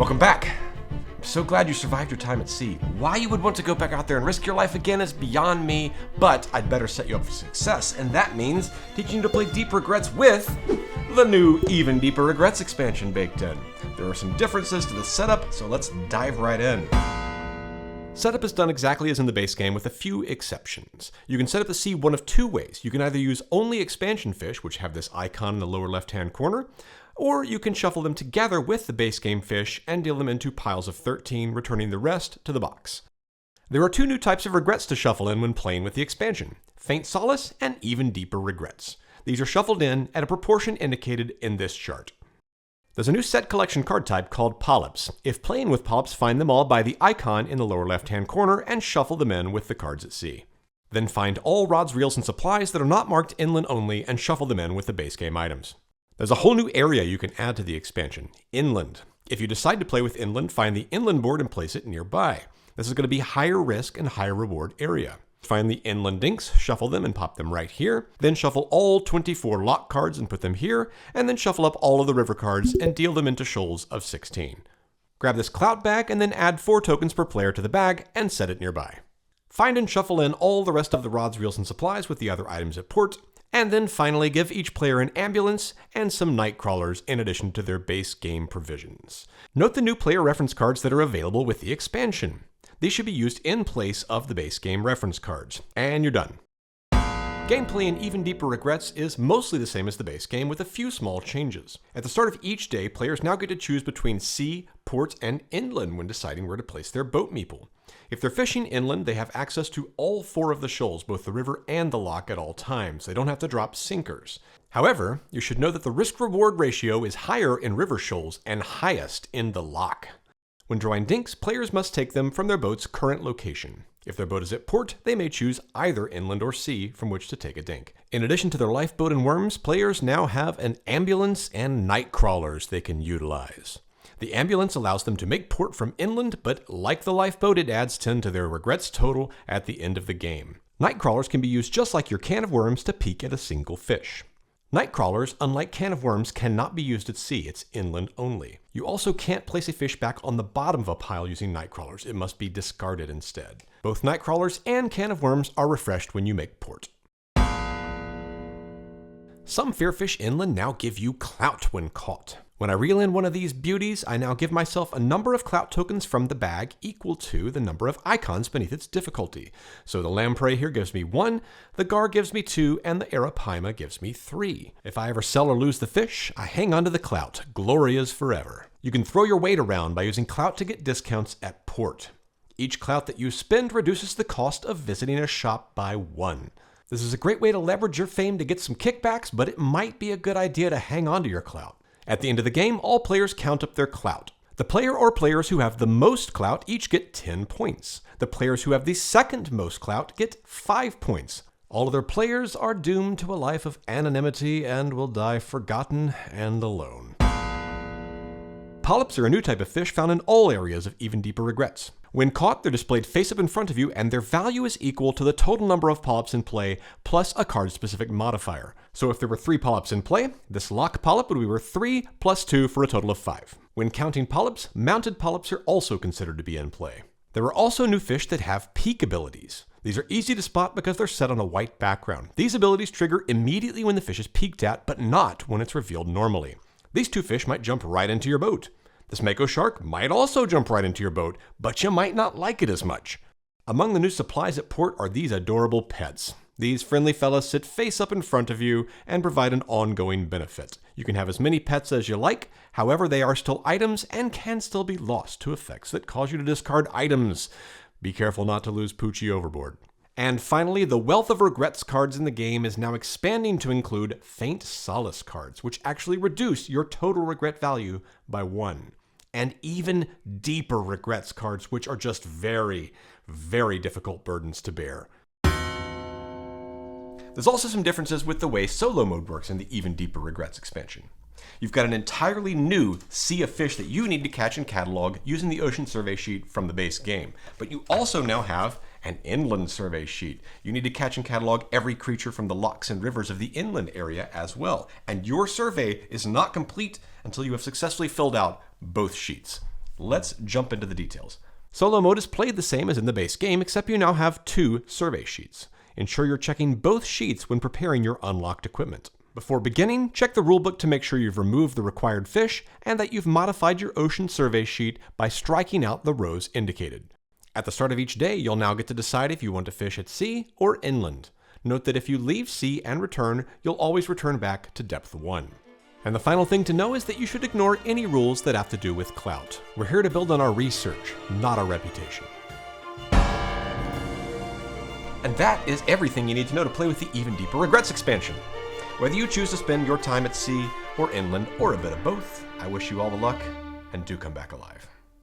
Welcome back. I'm so glad you survived your time at sea. Why you would want to go back out there and risk your life again is beyond me, but I'd better set you up for success, and that means teaching you to play Deep Regrets with the new Even Deeper Regrets expansion baked in. There are some differences to the setup, so let's dive right in. Setup is done exactly as in the base game with a few exceptions. You can set up the sea one of two ways. You can either use only expansion fish, which have this icon in the lower left-hand corner, or you can shuffle them together with the base game fish and deal them into piles of 13, returning the rest to the box. There are two new types of regrets to shuffle in when playing with the expansion: Faint Solace and Even Deeper Regrets. These are shuffled in at a proportion indicated in this chart. There's a new set collection card type called Polyps. If playing with Polyps, find them all by the icon in the lower left-hand corner and shuffle them in with the cards at sea. Then find all rods, reels, and supplies that are not marked inland only and shuffle them in with the base game items. There's a whole new area you can add to the expansion: Inland. If you decide to play with Inland, find the Inland board and place it nearby. This is going to be higher risk and higher reward area. Find the Inland dinks, shuffle them and pop them right here, then shuffle all 24 lock cards and put them here, and then shuffle up all of the river cards and deal them into shoals of 16. Grab this clout bag and then add 4 tokens per player to the bag and set it nearby. Find and shuffle in all the rest of the rods, reels, and supplies with the other items at port, and then finally give each player an ambulance and some night crawlers in addition to their base game provisions. Note the new player reference cards that are available with the expansion. These should be used in place of the base game reference cards. And you're done. Gameplay in Even Deeper Regrets is mostly the same as the base game with a few small changes. At the start of each day, players now get to choose between sea, port, and inland when deciding where to place their boat meeple. If they're fishing inland, they have access to all 4 of the shoals, both the river and the lock, at all times. They don't have to drop sinkers. However, you should know that the risk-reward ratio is higher in river shoals and highest in the lock. When drawing dinks, players must take them from their boat's current location. If their boat is at port, they may choose either inland or sea from which to take a dink. In addition to their lifeboat and worms, players now have an ambulance and night crawlers they can utilize. The ambulance allows them to make port from inland, but like the lifeboat, it adds 10 to their regrets total at the end of the game. Night crawlers can be used just like your can of worms to peek at a single fish. Night crawlers, unlike can of worms, cannot be used at sea. It's inland only. You also can't place a fish back on the bottom of a pile using night crawlers. It must be discarded instead. Both night crawlers and can of worms are refreshed when you make port. Some Fairfish inland now give you clout when caught. When I reel in one of these beauties, I now give myself a number of clout tokens from the bag equal to the number of icons beneath its difficulty. So the lamprey here gives me 1, the gar gives me 2, and the arapaima gives me 3. If I ever sell or lose the fish, I hang on to the clout. Glory is forever. You can throw your weight around by using clout to get discounts at port. Each clout that you spend reduces the cost of visiting a shop by 1. This is a great way to leverage your fame to get some kickbacks, but it might be a good idea to hang on to your clout. At the end of the game, all players count up their clout. The player or players who have the most clout each get 10 points. The players who have the second most clout get 5 points. All other players are doomed to a life of anonymity and will die forgotten and alone. Polyps are a new type of fish found in all areas of Even Deeper Regrets. When caught, they're displayed face up in front of you, and their value is equal to the total number of polyps in play, plus a card-specific modifier. So if there were 3 polyps in play, this lock polyp would be worth 3 plus 2 for a total of 5. When counting polyps, mounted polyps are also considered to be in play. There are also new fish that have peek abilities. These are easy to spot because they're set on a white background. These abilities trigger immediately when the fish is peeked at, but not when it's revealed normally. These 2 fish might jump right into your boat. This mako shark might also jump right into your boat, but you might not like it as much. Among the new supplies at port are these adorable pets. These friendly fellas sit face up in front of you and provide an ongoing benefit. You can have as many pets as you like, however they are still items and can still be lost to effects that cause you to discard items. Be careful not to lose Poochie overboard. And finally, the wealth of regrets cards in the game is now expanding to include Faint Solace cards, which actually reduce your total regret value by 1. And Even Deeper Regrets cards, which are just very, very difficult burdens to bear. There's also some differences with the way solo mode works in the Even Deeper Regrets expansion. You've got an entirely new sea of fish that you need to catch and catalog using the ocean survey sheet from the base game. But you also now have an inland survey sheet. You need to catch and catalog every creature from the locks and rivers of the inland area as well. And your survey is not complete until you have successfully filled out both sheets. let's jump into the details. Solo mode is played the same as in the base game, except you now have 2 survey sheets. Ensure you're checking both sheets when preparing your unlocked equipment. Before beginning, check the rulebook to make sure you've removed the required fish and that you've modified your ocean survey sheet by striking out the rows indicated. At the start of each day, you'll now get to decide if you want to fish at sea or inland. Note that if you leave sea and return, you'll always return back to depth 1. And the final thing to know is that you should ignore any rules that have to do with clout. We're here to build on our research, not our reputation. And that is everything you need to know to play with the Even Deeper Regrets expansion. Whether you choose to spend your time at sea or inland or a bit of both, I wish you all the luck, and do come back alive.